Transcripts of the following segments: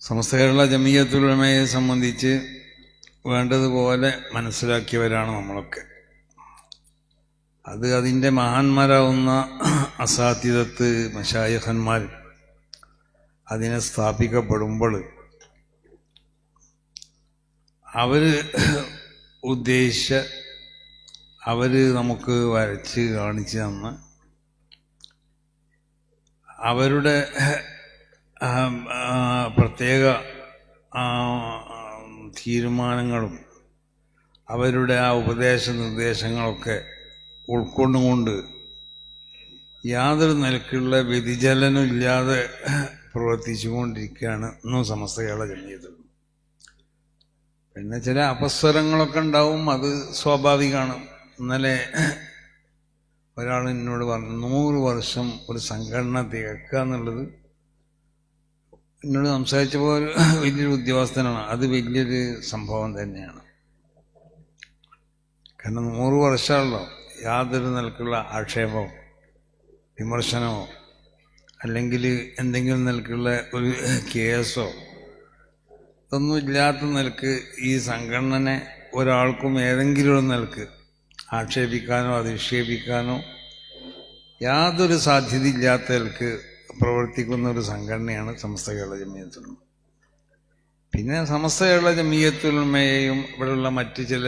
സമസ്ത കേരള ജമിയത്തുൽ ഉലമയെ സംബന്ധിച്ച് വേണ്ടതുപോലെ മനസ്സിലാക്കിയവരാണ് നമ്മളൊക്കെ. അത് അതിൻ്റെ മഹാന്മാരാവുന്ന അസാതിദത്ത് മശായിഖന്മാർ അതിനെ സ്ഥാപിക്കപ്പെടുമ്പോൾ അവർ ഉദ്ദേശിച്ച നമുക്ക് വരച്ച് കാണിച്ചു തന്ന് അവരുടെ പ്രത്യേക തീരുമാനങ്ങളും അവരുടെ ആ ഉപദേശ നിർദ്ദേശങ്ങളൊക്കെ ഉൾക്കൊണ്ടുകൊണ്ട് യാതൊരു നിലക്കുള്ള വ്യതിചലനം ഇല്ലാതെ പ്രവർത്തിച്ചു കൊണ്ടിരിക്കുകയാണ് ഇന്നും സമസ്ത കേരള ജമിയത്ത്. പിന്നെ ചില അപസ്വരങ്ങളൊക്കെ ഉണ്ടാവും, അത് സ്വാഭാവികമാണ്. ഇന്നലെ ഒരാൾ എന്നോട് പറഞ്ഞു 100 വർഷം ഒരു സംഘടന തികക്കുക എന്നുള്ളത്, എന്നോട് സംസാരിച്ചപ്പോൾ വലിയൊരു ഉദ്യോഗസ്ഥനാണ്, അത് വലിയൊരു സംഭവം തന്നെയാണ്. കാരണം 100 വർഷമാണല്ലോ യാതൊരു നിലക്കുള്ള ആക്ഷേപമോ വിമർശനമോ അല്ലെങ്കിൽ എന്തെങ്കിലും നിലക്കുള്ള ഒരു കേസോ ഇതൊന്നും ഇല്ലാത്ത നിലക്ക് ഈ സംഘടനനെ ഒരാൾക്കും ഏതെങ്കിലും ഒരു നിലക്ക് ആക്ഷേപിക്കാനോ അധിക്ഷേപിക്കാനോ യാതൊരു സാധ്യതയില്ലാത്ത നിലക്ക് പ്രവർത്തിക്കുന്ന ഒരു സംഘടനയാണ് സമസ്ത കേരള ജമിയത്തുൽ ഉലമ. പിന്നെ സമസ്ത കേരള ജമിയത്തുൽ ഉലമയെയും ഇവിടെയുള്ള മറ്റ് ചില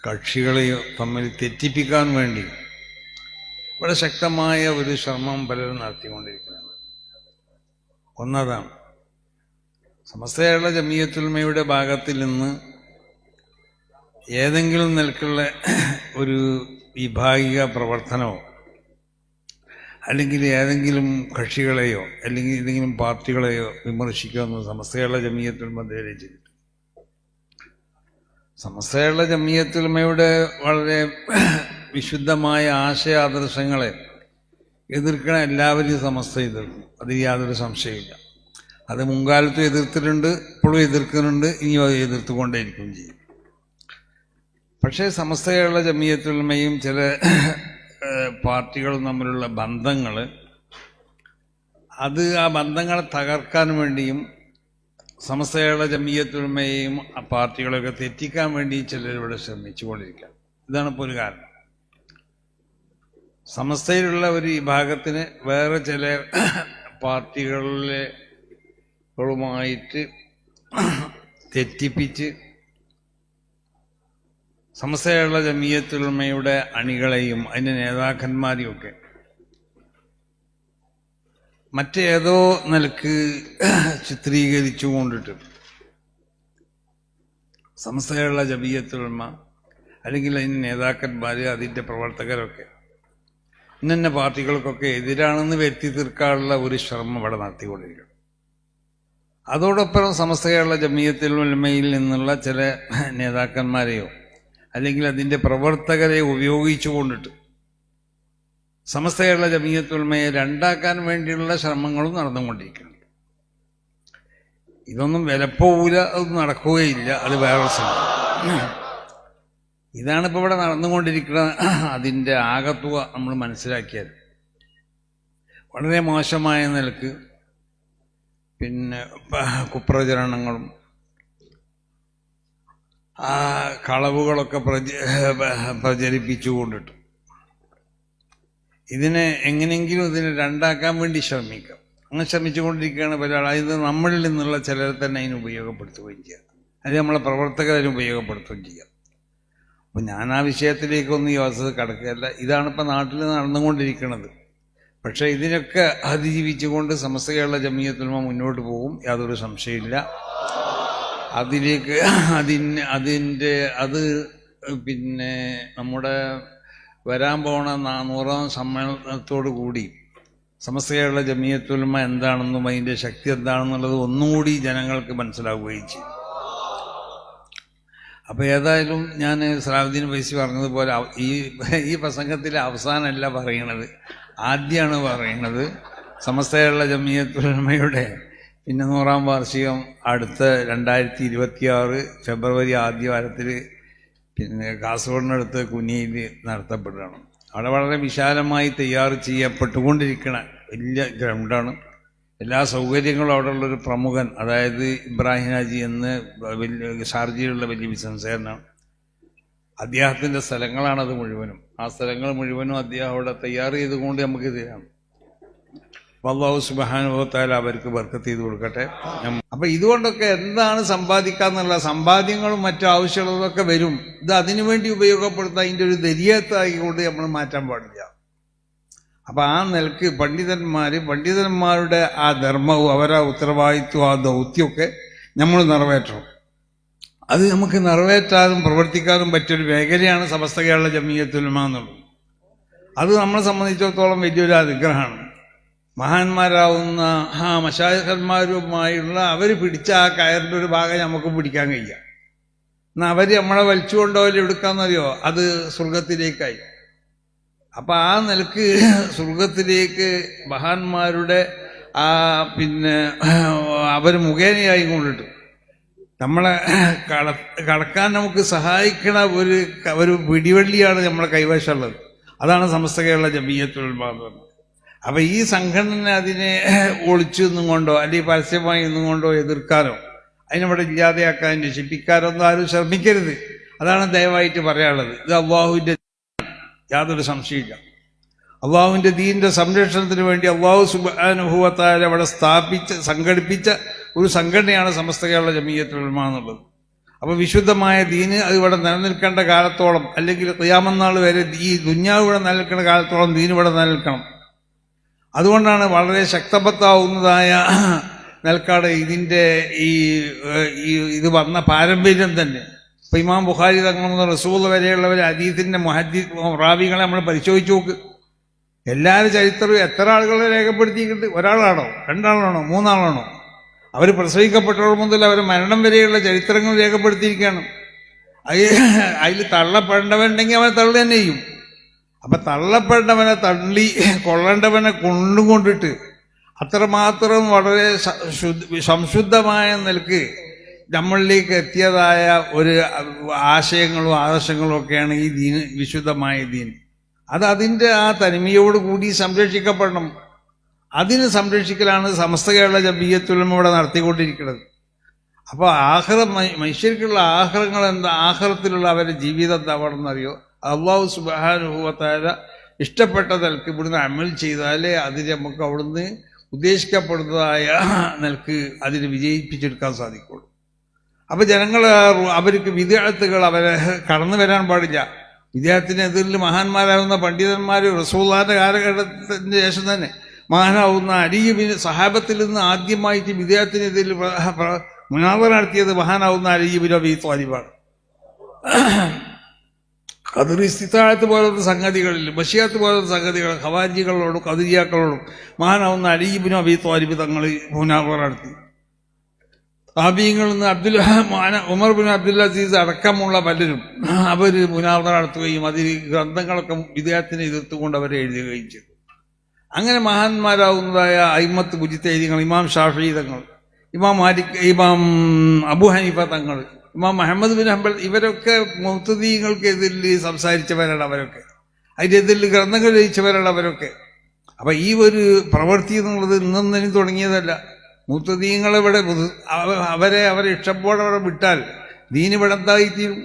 കക്ഷികളെയും തമ്മിൽ തെറ്റിപ്പിക്കാൻ വേണ്ടി ഇവിടെ ശക്തമായ ഒരു ശ്രമം പലരും നടത്തിക്കൊണ്ടിരിക്കുന്നത്. ഒന്നതാണ്, സമസ്ത കേരള ജമിയത്തുൽ ഉലമയുടെ ഭാഗത്തിൽ നിന്ന് ഏതെങ്കിലും നിലക്കുള്ള ഒരു വിഭാഗിക പ്രവർത്തനമോ അല്ലെങ്കിൽ ഏതെങ്കിലും കക്ഷികളെയോ അല്ലെങ്കിൽ ഏതെങ്കിലും പാർട്ടികളെയോ വിമർശിക്കുമെന്ന് സമസ്ത കേരള ജമിയത്തുൽ ഉലമ ഇതുവരെ ചെയ്തിട്ടുണ്ട്. സമസ്ത കേരള ജമിയത്തുൽ ഉലമയുടെ വളരെ വിശുദ്ധമായ ആശയ ആദർശങ്ങളെ എതിർക്കണ എല്ലാവരെയും സമസ്ത എതിർക്കും, അതിൽ യാതൊരു സംശയമില്ല. അത് മുൻകാലത്തും എതിർത്തിട്ടുണ്ട്, ഇപ്പോഴും എതിർക്കുന്നുണ്ട്, ഇനിയും അത് എതിർത്തുകൊണ്ടേയിരിക്കുകയും ചെയ്യും. പക്ഷേ സമസ്ത കേരള ജമിയത്തുൽ ഉലമയും ചില പാർട്ടികളും തമ്മിലുള്ള ബന്ധങ്ങൾ, അത് ആ ബന്ധങ്ങളെ തകർക്കാൻ വേണ്ടിയും സമസ്ത കേരള ജമിയത്തുൽ ഉലമയെയും ആ പാർട്ടികളെയൊക്കെ തെറ്റിക്കാൻ വേണ്ടി ചിലരിവിടെ ശ്രമിച്ചുകൊണ്ടിരിക്കുക. ഇതാണ് ഇപ്പോൾ ഒരു കാരണം. സമസ്തയിലുള്ള ഒരു വിഭാഗത്തിന് വേറെ ചില പാർട്ടികളുമായിട്ട് തെറ്റിപ്പിച്ച് സമസ്ത കേരള ജമിയത്തുൽ ഉലമയുടെ അണികളെയും അതിൻ്റെ നേതാക്കന്മാരെയും ഒക്കെ മറ്റേതോ നിലക്ക് ചിത്രീകരിച്ചു കൊണ്ടിട്ട് സമസ്ത കേരള ജമിയത്തുൽ ഉലമ അല്ലെങ്കിൽ അതിൻ്റെ നേതാക്കന്മാർ അതിൻ്റെ പ്രവർത്തകരൊക്കെ ഇന്ന പാർട്ടികൾക്കൊക്കെ എതിരാണെന്ന് വരുത്തി തീർക്കാനുള്ള ഒരു ശ്രമം ഇവിടെ നടത്തിക്കൊണ്ടിരിക്കണം. അതോടൊപ്പം സമസ്ത കേരള ജമിയത്തുൽ ഉലമയിൽ നിന്നുള്ള ചില നേതാക്കന്മാരെയോ അല്ലെങ്കിൽ അതിൻ്റെ പ്രവർത്തകരെ ഉപയോഗിച്ചു കൊണ്ടിട്ട് സമസ്ത കേരള ജമിയത്തുൽ ഉലമയെ രണ്ടാക്കാൻ വേണ്ടിയുള്ള ശ്രമങ്ങളും നടന്നുകൊണ്ടിരിക്കുന്നുണ്ട്. ഇതൊന്നും വിലപ്പോവില്ല, അത് നടക്കുകയില്ല, അത് വേറൊരു ശ്രമം. ഇതാണിപ്പോൾ ഇവിടെ നടന്നുകൊണ്ടിരിക്കുന്ന അതിൻ്റെ ആകത്തുക നമ്മൾ മനസ്സിലാക്കിയാൽ വളരെ മോശമായ നിലക്ക് പിന്നെ കുപ്രചരണങ്ങളും ആ കളവുകളൊക്കെ പ്രചരിപ്പിച്ചുകൊണ്ടിട്ട് ഇതിനെ എങ്ങനെയെങ്കിലും ഇതിനെ രണ്ടാക്കാൻ വേണ്ടി ശ്രമിക്കാം. അങ്ങനെ ശ്രമിച്ചുകൊണ്ടിരിക്കുകയാണ് പല ആൾ. ഇത് നമ്മളിൽ നിന്നുള്ള ചിലരെ തന്നെ അതിന് ഉപയോഗപ്പെടുത്തുകയും ചെയ്യാം, അത് നമ്മളെ പ്രവർത്തകരെ ഉപയോഗപ്പെടുത്തുകയും ചെയ്യാം. അപ്പം ഞാൻ ആ വിഷയത്തിലേക്കൊന്നും ഈ അവസ്ഥ കടക്കുകയല്ല. ഇതാണിപ്പോൾ നാട്ടിൽ നടന്നുകൊണ്ടിരിക്കുന്നത്. പക്ഷേ ഇതിനൊക്കെ അതിജീവിച്ചുകൊണ്ട് സമസ്ത കേരള ജമിയത്തുൽ ഉലമ മുന്നോട്ട് പോകും, യാതൊരു സംശയമില്ല. അതിലേക്ക് അത് പിന്നെ നമ്മുടെ വരാൻ പോണ 400ാം സമ്മേളനത്തോടു കൂടി സമസ്ത കേരള ജമിയത്തുൽ ഉലമ എന്താണെന്നും അതിൻ്റെ ശക്തി എന്താണെന്നുള്ളത് ഒന്നുകൂടി ജനങ്ങൾക്ക് മനസ്സിലാവുകയും ചെയ്യും. അപ്പോൾ ഏതായാലും ഞാൻ സലാഹുദ്ദീൻ ഫൈസി പറഞ്ഞതുപോലെ ഈ പ്രസംഗത്തിലെ അവസാനമല്ല പറയണത്, ആദ്യമാണ് പറയണത്. സമസ്ത കേരള ജമിയത്തുൽ ഉലമയുടെ പിന്നെ 100ാം വാർഷികം അടുത്ത 2026 ഫെബ്രുവരി ആദ്യ വാരത്തിൽ പിന്നെ കാസർഗോഡിനടുത്ത് കുനിയിൽ നടത്തപ്പെടുകയാണ്. അവിടെ വളരെ വിശാലമായി തയ്യാർ ചെയ്യപ്പെട്ടുകൊണ്ടിരിക്കുന്ന വലിയ ഗ്രൗണ്ടാണ്. എല്ലാ സൗകര്യങ്ങളും അവിടെയുള്ളൊരു പ്രമുഖൻ, അതായത് ഇബ്രാഹിം ഹാജി എന്ന് വലിയ ഷാർജയിലുള്ള വലിയ ബിസിനസ്സുകാരനാണ്. അദ്ദേഹത്തിൻ്റെ സ്ഥലങ്ങളാണത് മുഴുവനും. ആ സ്ഥലങ്ങൾ മുഴുവനും അദ്ദേഹം അവിടെ തയ്യാർ ചെയ്തുകൊണ്ട് നമുക്ക് തരാം. അല്ലാഹു സുബ്ഹാനഹു വ തആല അവർക്ക് ബർക്കത്ത് ചെയ്ത് കൊടുക്കട്ടെ. അപ്പൊ ഇതുകൊണ്ടൊക്കെ എന്താണ് സമ്പാദിക്കാന്നുള്ള സമ്പാദ്യങ്ങളും മറ്റു ആവശ്യങ്ങളൊക്കെ വരും. ഇത് അതിനുവേണ്ടി ഉപയോഗപ്പെടുത്താൻ അതിൻ്റെ ദരിയത്തായിക്കൊണ്ട് നമ്മൾ മാറ്റാൻ പാടില്ല. അപ്പൊ ആ നിലക്ക് പണ്ഡിതന്മാരുടെ ആ ധർമ്മവും അവരുടെ ഉത്തരവാദിത്വം ആ ദൗത്യമൊക്കെ നമ്മൾ നിറവേറ്റണം. അത് നമുക്ക് നിറവേറ്റാനും പ്രവർത്തിക്കാനും പറ്റിയൊരു മേഖലയാണ് സമസ്ത കേരള ജംഇയ്യത്തുൽ ഉലമ എന്നുള്ളത്. അത് നമ്മളെ സംബന്ധിച്ചിടത്തോളം വലിയൊരു അനുഗ്രഹമാണ്. മഹാന്മാരാവുന്ന മശായിഖന്മാരുമായുള്ള അവർ പിടിച്ച ആ കയറിൻ്റെ ഒരു ഭാഗം നമുക്ക് പിടിക്കാൻ കഴിയുക. എന്നാൽ അവർ നമ്മളെ വലിച്ചുകൊണ്ടോലെ എടുക്കാന്നറിയോ, അത് സ്വർഗത്തിലേക്കായി. അപ്പം ആ നിലക്ക് സ്വർഗത്തിലേക്ക് മഹാന്മാരുടെ ആ അവർ മുഖേനയായി കൊണ്ടിട്ട് നമ്മളെ കടക്കാൻ നമുക്ക് സഹായിക്കണ ഒരു പിടിവള്ളിയാണ് നമ്മളെ കൈവശമുള്ളത്. അതാണ് സമസ്ത കേരള ജംഇയ്യത്തുൽ ഉലമ എന്ന് പറഞ്ഞത്. അപ്പം ഈ സംഘടന അതിനെ ഒളിച്ചു നിന്നും കൊണ്ടോ അല്ലെങ്കിൽ പരസ്യമായി നിന്നും കൊണ്ടോ എതിർക്കാനോ അതിനവിടെ ഇല്ലാതെയാക്കാൻ നശിപ്പിക്കാനോ ഒന്നും ആരും ശ്രമിക്കരുത്. അതാണ് ദയവായിട്ട് പറയാനുള്ളത്. ഇത് അള്ളാഹുവിൻ്റെ യാതൊരു സംശയമില്ല. അള്ളാഹുവിൻ്റെ ദീനിൻ്റെ സംരക്ഷണത്തിന് വേണ്ടി അള്ളാഹു സുബ്ഹാനഹു വ തആല അവിടെ സംഘടിപ്പിച്ച ഒരു സംഘടനയാണ് സമസ്ത കേരള ജംഇയ്യത്തുൽ ഉലമ എന്നുള്ളത്. അപ്പോൾ വിശുദ്ധമായ ദീന് അത് ഇവിടെ നിലനിൽക്കേണ്ട കാലത്തോളം, അല്ലെങ്കിൽ ഖിയാമത്ത് നാൾ വരെ ഈ ദുന്യാവ് ഇവിടെ നിലനിൽക്കേണ്ട കാലത്തോളം ദീൻ ഇവിടെ നിലനിൽക്കണം. അതുകൊണ്ടാണ് വളരെ ശക്തബദ്ധാവുന്നതായ നിലക്കാട് ഇതിൻ്റെ ഇത് വന്ന പാരമ്പര്യം തന്നെ. ഇപ്പം ഇമാം ബുഖാരി തങ്ങൾ റസൂൽ വരെയുള്ളവർ ഹദീസിൻ്റെ റാവികളെ നമ്മൾ പരിശോധിച്ച് നോക്ക്. എല്ലാവരും ചരിത്രവും എത്ര ആളുകളെ രേഖപ്പെടുത്തിയിട്ടുണ്ട്? ഒരാളാണോ, രണ്ടാളാണോ, മൂന്നാളാണോ? അവർ പ്രസവിക്കപ്പെട്ടവർ മുതൽ അവർ മരണം വരെയുള്ള ചരിത്രങ്ങൾ രേഖപ്പെടുത്തിയിരിക്കുകയാണ്. അതിൽ തള്ളപ്പെടേണ്ടവനുണ്ടെങ്കിൽ അവനെ തള്ളു തന്നെ ചെയ്യും. അപ്പൊ തള്ളപ്പെടേണ്ടവനെ തള്ളി കൊള്ളേണ്ടവനെ കൊണ്ടുകൊണ്ടിട്ട് അത്രമാത്രം വളരെ സംശുദ്ധമായ നിലക്ക് നമ്മളിലേക്ക് എത്തിയതായ ഒരു ആശയങ്ങളും ആദർശങ്ങളും ഒക്കെയാണ് ഈ ദീന്, വിശുദ്ധമായ ദീൻ. അത് അതിൻ്റെ ആ തനിമയോടുകൂടി സംരക്ഷിക്കപ്പെടണം. അതിന് സംരക്ഷിക്കലാണ് സമസ്ത കേരള ജംഇയ്യത്തുൽ ഉലമ ഇവിടെ നടത്തിക്കൊണ്ടിരിക്കുന്നത്. അപ്പോൾ മനുഷ്യർക്കുള്ള ആഹ്റങ്ങൾ എന്താ, ആഹ്റത്തിലുള്ള അവരുടെ ജീവിതം എന്താവണമെന്നറിയോ? അല്ലാഹു സുബ്ഹാനഹു വ തആല ഇഷ്ടപ്പെട്ട നിലക്ക് ഇവിടുന്ന് അമൽ ചെയ്താലേ അതിന് നമുക്ക് അവിടുന്ന് ഉദ്ദേശിക്കപ്പെടുന്നതായ നിലക്ക് അതിന് വിജയിപ്പിച്ചെടുക്കാൻ സാധിക്കുള്ളൂ. അപ്പം ജനങ്ങൾ അവർക്ക് വിദ്യാർത്ഥികൾ അവരെ കടന്നു വരാൻ പാടില്ല. വിദ്യാർത്ഥിനെതിരിൽ മഹാന്മാരാകുന്ന പണ്ഡിതന്മാർ റസൂലുള്ളാഹിന്റെ കാലഘട്ടത്തിന് ശേഷം തന്നെ മഹാനാവുന്ന അലി ബിൻ സഹാബത്തിൽ നിന്ന് ആദ്യമായിട്ട് വിദ്യാർത്ഥിനെതിരിൽ മുനാദറ നടത്തിയത് മഹാനാവുന്ന അലി ബിൻ അബീ ത്വാലിബാണ്. ഖദർ ഇസ്തിതാഅത്ത് പോലത്തെ സംഗതികളിൽ, ബശിയാത്ത് പോലത്തെ സംഗതികൾ ഖവാരിജികളോടും ഖദരിയാക്കളോടും മഹാനാവുന്ന അലി ബിൻ അബീ ത്വാലിബ് തങ്ങൾ മുനാദറ നടത്തി. താബീങ്ങളിൽ നിന്ന് ഉമർ ബിൻ അബ്ദുൽ അസീസ് അടക്കമുള്ള പലരും അവർ മുനാദറ നടത്തുകയും അതിൽ ഗ്രന്ഥങ്ങളൊക്കെ വിദ്യാർത്ഥിനെ എതിർത്തുകൊണ്ട് അവരെ എഴുതുകയും ചെയ്തു. അങ്ങനെ മഹാന്മാരാവുന്നതായ അയിമത്ത് മുജ്തഹിദീങ്ങൾ, ഇമാം ഷാഫിഈ തങ്ങൾ, ഇമാം മാലിക്, ഇമാം അബൂ ഹനീഫ തങ്ങൾ, ഇമാം മുഹമ്മദ് ബിൻ ഹംബൽ, ഇവരൊക്കെ മുബ്തദീങ്ങൾക്കെതിരിൽ സംസാരിച്ചവരാണ്. അവരൊക്കെ അതിനെതിരിൽ ഗ്രന്ഥങ്ങൾ രചിച്ചവരാണ് അവരൊക്കെ. അപ്പം ഈ ഒരു പ്രവൃത്തി എന്നുള്ളത് ഇന്നും തുടങ്ങിയതല്ല. മുബ്തദീങ്ങളിവിടെ അവരെ ഇഷ്ടംപോലെ അവിടെ വിട്ടാൽ ദീൻ ഇവിടെ എന്തായിത്തീരും?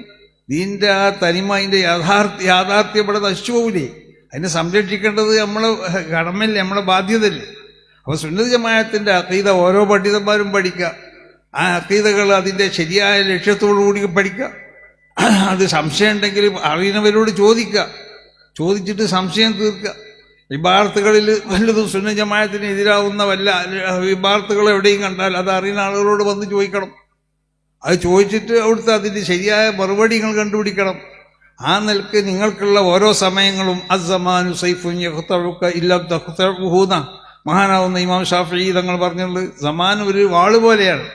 ദീനിൻ്റെ ആ തനിമ, അതിൻ്റെ യാഥാർത്ഥ്യം ഇവിടെ നശിച്ചു പോകില്ലേ? അതിനെ സംരക്ഷിക്കേണ്ടത് നമ്മളെ കടമല്ലേ, നമ്മളെ ബാധ്യതയല്ലേ? അപ്പോൾ സുന്നത്ത് ജമാഅത്തിൻ്റെ അഖീദ ഓരോ പണ്ഡിതന്മാരും പഠിക്കുക. ആ അഖീദകൾ അതിൻ്റെ ശരിയായ ലക്ഷ്യത്തോടു കൂടി പഠിക്കുക. അത് സംശയം ഉണ്ടെങ്കിൽ അറിയുന്നവരോട് ചോദിച്ചിട്ട് സംശയം തീർക്കുക. വിഭാഗത്തുകളിൽ വല്ലതും സുന്നത്ത് ജമാഅത്തിന് എതിരാവുന്ന വല്ല വിഭാഗത്തുകൾ എവിടെയും കണ്ടാൽ അത് അറിയുന്ന ആളുകളോട് വന്ന് ചോദിക്കണം. അത് ചോദിച്ചിട്ട് അവിടുത്തെ അതിൻ്റെ ശരിയായ മറുപടി നിങ്ങൾ കണ്ടുപിടിക്കണം. ആ നിലക്ക് നിങ്ങൾക്കുള്ള ഓരോ സമയങ്ങളും അസ്സമാനു സൈഫുൻ യഖ്തഉക ഇല്ലം തഖ്തഉഹുന മഹാനാവുന്ന ഇമാം ഷാഫിഈ തങ്ങൾ പറഞ്ഞുള്ളത്, സമാൻ ഒരു വാള് പോലെയാണ്.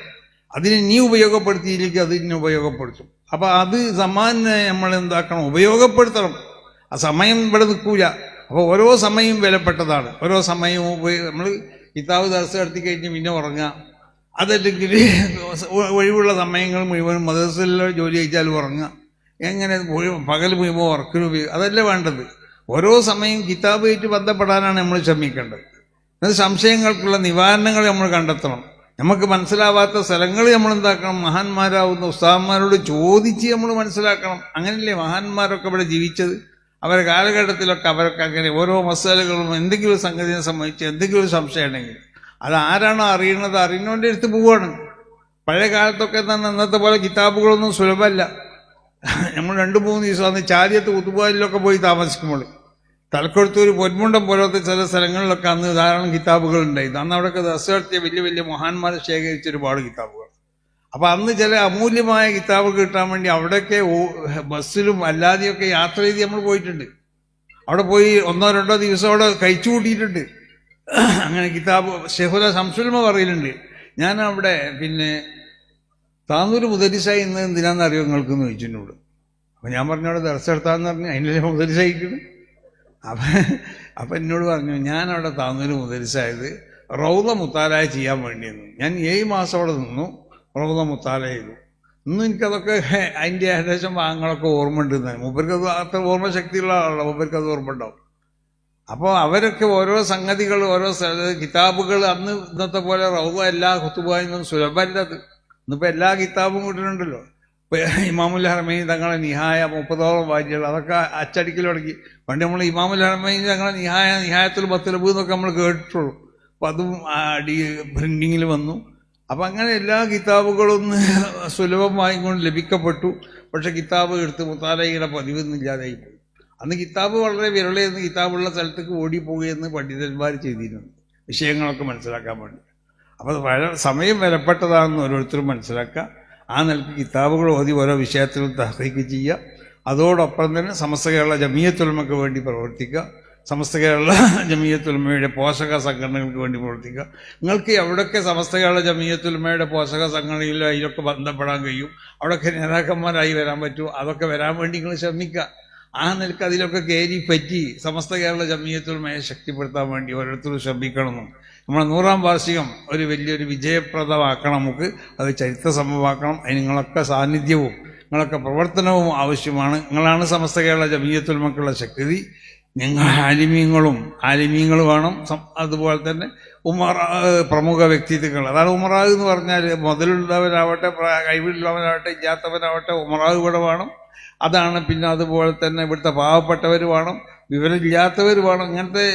അതിനെ നീ ഉപയോഗപ്പെടുത്തിയില്ലെങ്കിൽ അത് ഇന്നെ ഉപയോഗപ്പെടുത്തും. അപ്പം അത് സമാനെ നമ്മൾ എന്താക്കണം? ഉപയോഗപ്പെടുത്തണം. ആ സമയം ഇവിടെ നിൽക്കൂല. അപ്പോൾ ഓരോ സമയവും വിലപ്പെട്ടതാണ്. ഓരോ സമയവും നമ്മൾ കിതാബ് ദർസ് നടത്തി കഴിഞ്ഞ് പിന്നെ ഉറങ്ങുക, അതല്ലെങ്കിൽ ഒഴിവുള്ള സമയങ്ങൾ മുഴുവനും മദ്രസയിലോ ജോലി കഴിച്ചാൽ ഉറങ്ങുക, എങ്ങനെ പകൽ മുഴുവൻ ഉറക്കിന് ഉപയോഗിക്കുക, അതല്ല വേണ്ടത്. ഓരോ സമയം കിതാബുമായിട്ട് ബന്ധപ്പെടാനാണ് നമ്മൾ ശ്രമിക്കേണ്ടത്. അത് സംശയങ്ങൾക്കുള്ള നിവാരണങ്ങൾ നമ്മൾ കണ്ടെത്തണം. നമുക്ക് മനസ്സിലാവാത്ത സ്ഥലങ്ങൾ നമ്മൾ എന്താക്കണം, മഹാന്മാരാവുന്ന ഉസ്താദന്മാരോട് ചോദിച്ച് നമ്മൾ മനസ്സിലാക്കണം. അങ്ങനെയല്ലേ മഹാന്മാരൊക്കെ ഇവിടെ ജീവിച്ചത്. അവരുടെ കാലഘട്ടത്തിലൊക്കെ അവരൊക്കെ അങ്ങനെ ഓരോ മസാലകളും എന്തെങ്കിലും സംഗതിയെ സംബന്ധിച്ച് എന്തെങ്കിലും ഒരു സംശയം ഉണ്ടെങ്കിൽ അത് ആരാണോ അറിയുന്നത് അറിയുന്നവൻ്റെ അടുത്ത് പോവുകയാണ്. പഴയ കാലത്തൊക്കെ തന്നെ ഇന്നത്തെ പോലെ കിതാബുകളൊന്നും സുലഭമല്ല. നമ്മൾ 2-3 ദിവസം അന്ന് ചാരിയത്ത് കുത്തുബാലിലൊക്കെ പോയി താമസിക്കുമ്പോൾ തലക്കൊടുത്തൂർ പൊന്മുണ്ടം പോലത്തെ ചില സ്ഥലങ്ങളിലൊക്കെ അന്ന് ധാരാളം കിതാബുകൾ ഉണ്ടായിരുന്നു. അന്ന് അവിടെയൊക്കെ ദർസ് നടത്തിയ വലിയ വലിയ മഹാന്മാരെ ശേഖരിച്ച ഒരുപാട് കിതാബുകൾ. അപ്പൊ അന്ന് ചില അമൂല്യമായ കിതാബുകൾ കിട്ടാൻ വേണ്ടി അവിടെയൊക്കെ ബസ്സിലും അല്ലാതെയൊക്കെ യാത്ര ചെയ്ത് നമ്മൾ പോയിട്ടുണ്ട്. അവിടെ പോയി 1-2 ദിവസം അവിടെ കഴിച്ചു കൂട്ടിയിട്ടുണ്ട്. അങ്ങനെ കിതാബ് ഷെഹുല ശംസുൽമ പറയലുണ്ട്, ഞാൻ അവിടെ താന്നൂർ മുദരിസായി ഇന്ന് എന്തിനാണെന്നറിയോ നിങ്ങൾക്കെന്ന് ചോദിച്ചിട്ടുണ്ട്. അപ്പൊ ഞാൻ പറഞ്ഞു അവിടെ ദർസ് നടത്താന്ന് പറഞ്ഞു. അതിൻ്റെ മുദരിസായിക്കണ്. അപ്പൊ എന്നോട് പറഞ്ഞു, ഞാനവിടെ താന്നൂർ മുദരിസായത് റൗള മുത്താലായ ചെയ്യാൻ വേണ്ടിയെന്നു. ഞാൻ 7 മാസം അവിടെ നിന്നു, റൗള മുത്താല ചെയ്തു. ഇന്നും എനിക്കതൊക്കെ അതിൻ്റെ ഏകദേശം ഭാഗങ്ങളൊക്കെ ഓർമ്മ ഉണ്ട്. മൂപ്പർക്കത് അത്ര ഓർമ്മ ശക്തിയുള്ള ആളാണ്, മൂപ്പർക്കത് ഓർമ്മ ഉണ്ടാവും. അപ്പോൾ അവരൊക്കെ ഓരോ സംഗതികൾ, ഓരോ കിതാബുകൾ അന്ന് ഇന്നത്തെ പോലെ റൗള എല്ലാ ഖുതുബായൊന്നും സുലഭമല്ലത്. ഇന്നിപ്പോൾ എല്ലാ കിതാബും കിട്ടുന്നുണ്ടല്ലോ. ഇപ്പോൾ ഇമാമുൽ ഹറമൈൻ തങ്ങളെ നിഹായ 30ഓളം വാരികൾ അതൊക്കെ അച്ചടിക്കൽ തുടങ്ങി. പണ്ട് നമ്മൾ ഇമാമുൽ ഹറമൈൻ തങ്ങളെ നിഹായത്തുൽ മത്ലബ് എന്നൊക്കെ നമ്മൾ കേട്ടിട്ടുള്ളൂ. അപ്പം അതും പ്രിന്റിങ്ങിൽ വന്നു. അപ്പം അങ്ങനെ എല്ലാ കിതാബുകളും സുലഭമായി കൊണ്ട് ലഭിക്കപ്പെട്ടു. പക്ഷെ കിതാബ് എടുത്ത് മുത്താലയുടെ പതിവൊന്നുമില്ലാതായി പോയി. അന്ന് കിതാബ് വളരെ വിരളയെന്ന് കിതാബുള്ള സ്ഥലത്തേക്ക് ഓടിപ്പോവുകയെന്ന് പണ്ഡിതന്മാർ ചെയ്തിരുന്നു, വിഷയങ്ങളൊക്കെ മനസ്സിലാക്കാൻ വേണ്ടി. അപ്പോൾ സമയം വിലപ്പെട്ടതാണെന്ന് ഓരോരുത്തരും മനസ്സിലാക്കുക. ആ നിലയ്ക്ക് കിതാബുകൾ ഓതി ഓരോ വിഷയത്തിലും തഹ്ഖീഖ് ചെയ്യുക. അതോടൊപ്പം തന്നെ സമസ്ത കേരള ജമിയത്തുൽ ഉലമയ്ക്ക് വേണ്ടി പ്രവർത്തിക്കുക. സമസ്ത കേരള ജമിയത്തുൽ ഉലമയുടെ പോഷക സംഘടനകൾക്ക് വേണ്ടി പ്രവർത്തിക്കുക. നിങ്ങൾക്ക് എവിടെയൊക്കെ സമസ്ത കേരള ജമിയത്തുൽ ഉലമയുടെ പോഷക സംഘടനയിലോ അതിലൊക്കെ ബന്ധപ്പെടാൻ കഴിയും, അവിടെയൊക്കെ നേതാക്കന്മാരായി വരാൻ പറ്റുമോ, അതൊക്കെ വരാൻ വേണ്ടി നിങ്ങൾ ശ്രമിക്കുക. ആ നിലക്ക് അതിലൊക്കെ കയറി പറ്റി സമസ്ത കേരള ജമിയത്തുൽ ഉലമയെ ശക്തിപ്പെടുത്താൻ വേണ്ടി ഓരോരുത്തരും ശ്രമിക്കണമെന്നും നമ്മളെ 100ാം വാർഷികം ഒരു വലിയൊരു വിജയപ്രദമാക്കണം. നമുക്ക് അത് ചരിത്ര സംഭവമാക്കണം. അതിന് നിങ്ങളൊക്കെ സാന്നിധ്യവും നിങ്ങളൊക്കെ പ്രവർത്തനവും ആവശ്യമാണ്. നിങ്ങളാണ് സമസ്ത കേരള ജമിയത്തുൽ ഉലമക്കുള്ള ശക്തി. നിങ്ങൾ ആലിമീങ്ങൾ വേണം. അതുപോലെ തന്നെ പ്രമുഖ വ്യക്തിത്വങ്ങൾ, അതാണ് ഉമറാവ് എന്ന് പറഞ്ഞാൽ മുതലുള്ളവരാവട്ടെ കഴിവുള്ളവരാവട്ടെ ഇല്ലാത്തവരാവട്ടെ ഉമറാവ് ഇവിടെ വേണം. അതാണ്. പിന്നെ അതുപോലെ തന്നെ ഇവിടുത്തെ പാവപ്പെട്ടവർ വേണം, വിവരമില്ലാത്തവർ വേണം. ഇങ്ങനത്തെ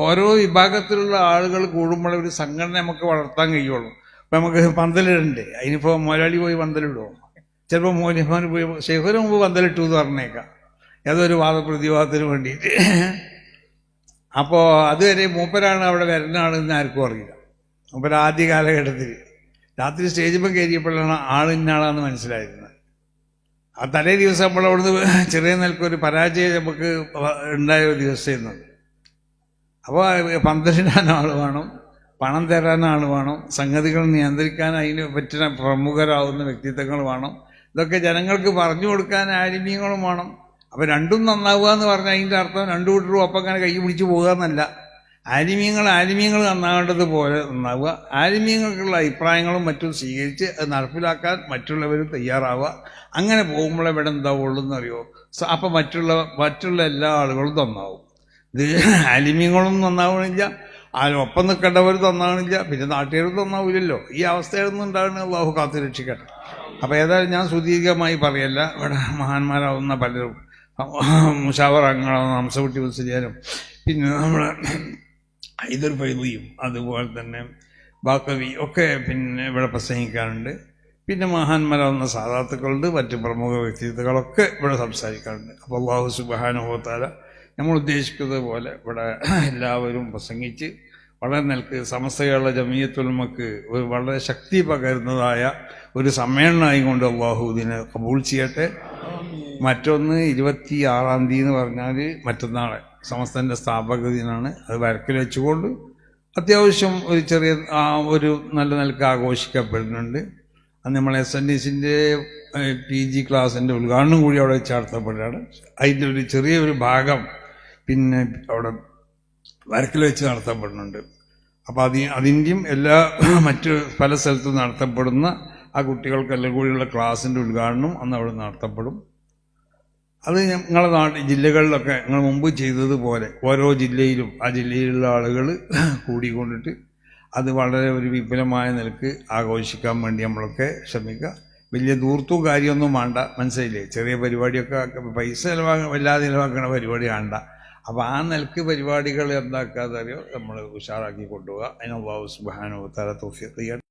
ഓരോ വിഭാഗത്തിലുള്ള ആളുകൾ കൂടുമ്പോൾ ഒരു സംഘടന നമുക്ക് വളർത്താൻ കഴിയുള്ളൂ. അപ്പം നമുക്ക് പന്തലിടണ്ടേ, അതിനിപ്പോൾ മുതലാളി പോയി പന്തലിടുമോ? ചിലപ്പോൾ മോനിമാർ പോയി ശേഖര മുമ്പ് പന്തലിട്ടു എന്ന് പറഞ്ഞേക്കാം, ഏതൊരു വാദപ്രതിവാദത്തിന് വേണ്ടിയിട്ട്. അപ്പോൾ അതുവരെ മൂപ്പരാണ് അവിടെ വരുന്ന ആളെന്ന് ആർക്കും അറിയില്ല. മൂപ്പര് ആദ്യ കാലഘട്ടത്തിൽ രാത്രി സ്റ്റേജിൽ കയറിയപ്പോഴാണ് ആളിന്നാളാന്ന് മനസ്സിലായിരുന്നത്. ആ തലേ ദിവസം നമ്മൾ അവിടുന്ന് ചെറിയ നിലക്കൊരു പരാജയം നമുക്ക് ഉണ്ടായ ഒരു ദിവസമായിരുന്നു. അപ്പോൾ പന്തലിടാൻ ആൾ വേണം, പണം തരാൻ ആൾ വേണം, സംഗതികൾ നിയന്ത്രിക്കാൻ അതിന് പറ്റുന്ന പ്രമുഖരാകുന്ന വ്യക്തിത്വങ്ങൾ വേണം. ഇതൊക്കെ ജനങ്ങൾക്ക് പറഞ്ഞു കൊടുക്കാൻ ആലിമീങ്ങളും വേണം. അപ്പം രണ്ടും നന്നാവുക എന്ന് പറഞ്ഞാൽ അതിൻ്റെ അർത്ഥം രണ്ടു കൂട്ടരും ഒപ്പം അങ്ങനെ കൈ പിടിച്ച് പോകുക എന്നല്ല. ആലിമീങ്ങൾ നന്നാവേണ്ടതുപോലെ നന്നാവുക, ആലിമീങ്ങൾക്കുള്ള അഭിപ്രായങ്ങളും മറ്റും സ്വീകരിച്ച് അത് നടപ്പിലാക്കാൻ മറ്റുള്ളവരും തയ്യാറാവുക. അങ്ങനെ പോകുമ്പോൾ ഇവിടെ എന്താവുള്ളൂ എന്നറിയോ? അപ്പം മറ്റുള്ള എല്ലാ ആളുകളും നന്നാവും. ഇത് ആലിമീങ്ങളും നന്നാവണില്ല, ഒപ്പം നിൽക്കേണ്ടവർ നന്നാവണില്ല, പിന്നെ നാട്ടുകാരും നന്നാവില്ലല്ലോ. ഈ അവസ്ഥയൊന്നും ഉണ്ടാകുന്ന അള്ളാഹു കാത്തു രക്ഷിക്കട്ടെ. അപ്പം ഏതായാലും ഞാൻ സുദീർഘമായി പറയല്ല. ഇവിടെ മഹാന്മാരാവുന്ന പലരും മുഷാവർ അംഗങ്ങളാവുന്ന ഹംസകുട്ടി മുസ്ലിയാരും പിന്നെ നമ്മളെ ഇതൊരു ഫൈദിയും അതുപോലെ തന്നെ ബാക്കവി ഒക്കെ പിന്നെ ഇവിടെ പ്രസംഗിക്കാറുണ്ട്. പിന്നെ മഹാന്മാരാവുന്ന സാദാത്തുക്കളുണ്ട്, മറ്റ് പ്രമുഖ വ്യക്തിത്വങ്ങളൊക്കെ ഇവിടെ സംസാരിക്കാറുണ്ട്. അപ്പോൾ അല്ലാഹു സുബ്ഹാനഹു വ തആല നമ്മൾ ഉദ്ദേശിക്കുന്നത് പോലെ ഇവിടെ എല്ലാവരും പ്രസംഗിച്ച് വളരെ നിലക്ക് സമസ്ത കേരള ജമിയത്തുൽ ഉലമക്ക് ഒരു വളരെ ശക്തി പകരുന്നതായ ഒരു സമ്മേളനമായി കൊണ്ട് അല്ലാഹു ഇതിനെ കബൂൾ ചെയ്യട്ടെ. മറ്റൊന്ന് 26-ാം തീയതി എന്ന് പറഞ്ഞാൽ മറ്റന്നാളെ സമസ്തൻ്റെ സ്ഥാപക ദിനമാണ്. അത് വരക്കിൽ വെച്ചുകൊണ്ട് അത്യാവശ്യം ഒരു ചെറിയ ഒരു നല്ല നിലക്ക് ആഘോഷിക്കപ്പെടുന്നുണ്ട്. അത് നമ്മൾ SNDCൻ്റെ PG ക്ലാസിൻ്റെ ഉദ്ഘാടനം കൂടി അവിടെ വെച്ച് നടത്തപ്പെടുകയാണ്. അതിൻ്റെ ഒരു ചെറിയൊരു ഭാഗം പിന്നെ അവിടെ വരക്കിൽ വെച്ച് നടത്തപ്പെടുന്നുണ്ട്. അപ്പോൾ അതിൻ്റെയും എല്ലാ മറ്റ് പല സ്ഥലത്തും നടത്തപ്പെടുന്ന ആ കുട്ടികൾക്കെല്ലാം കൂടിയുള്ള ക്ലാസിൻ്റെ ഉദ്ഘാടനം അന്ന് അവിടെ നടത്തപ്പെടും. അത് ഞങ്ങളുടെ ജില്ലകളിലൊക്കെ ഞങ്ങൾ മുമ്പ് ചെയ്തതുപോലെ ഓരോ ജില്ലയിലും ആ ജില്ലയിലുള്ള ആളുകൾ കൂടിക്കൊണ്ടിട്ട് അത് വളരെ ഒരു വിപുലമായ നിലക്ക് ആഘോഷിക്കാൻ വേണ്ടി നമ്മളൊക്കെ ശ്രമിക്കുക. വലിയ ദൂർത്തും കാര്യമൊന്നും വേണ്ട, മനസ്സിലായില്ലേ? ചെറിയ പരിപാടിയൊക്കെ പൈസ വല്ലാതെ ചിലവാക്കുന്ന പരിപാടി വേണ്ട. അപ്പോൾ ആ നിലക്ക് പരിപാടികൾ എന്താക്കാതെ അറിയോ നമ്മൾ ഉഷാറാക്കി കൊണ്ടുപോകുക. അതിന് അല്ലാഹു സുബ്ഹാനഹു വ തആല തൗഫീഖ് ചെയ്യട്ടെ.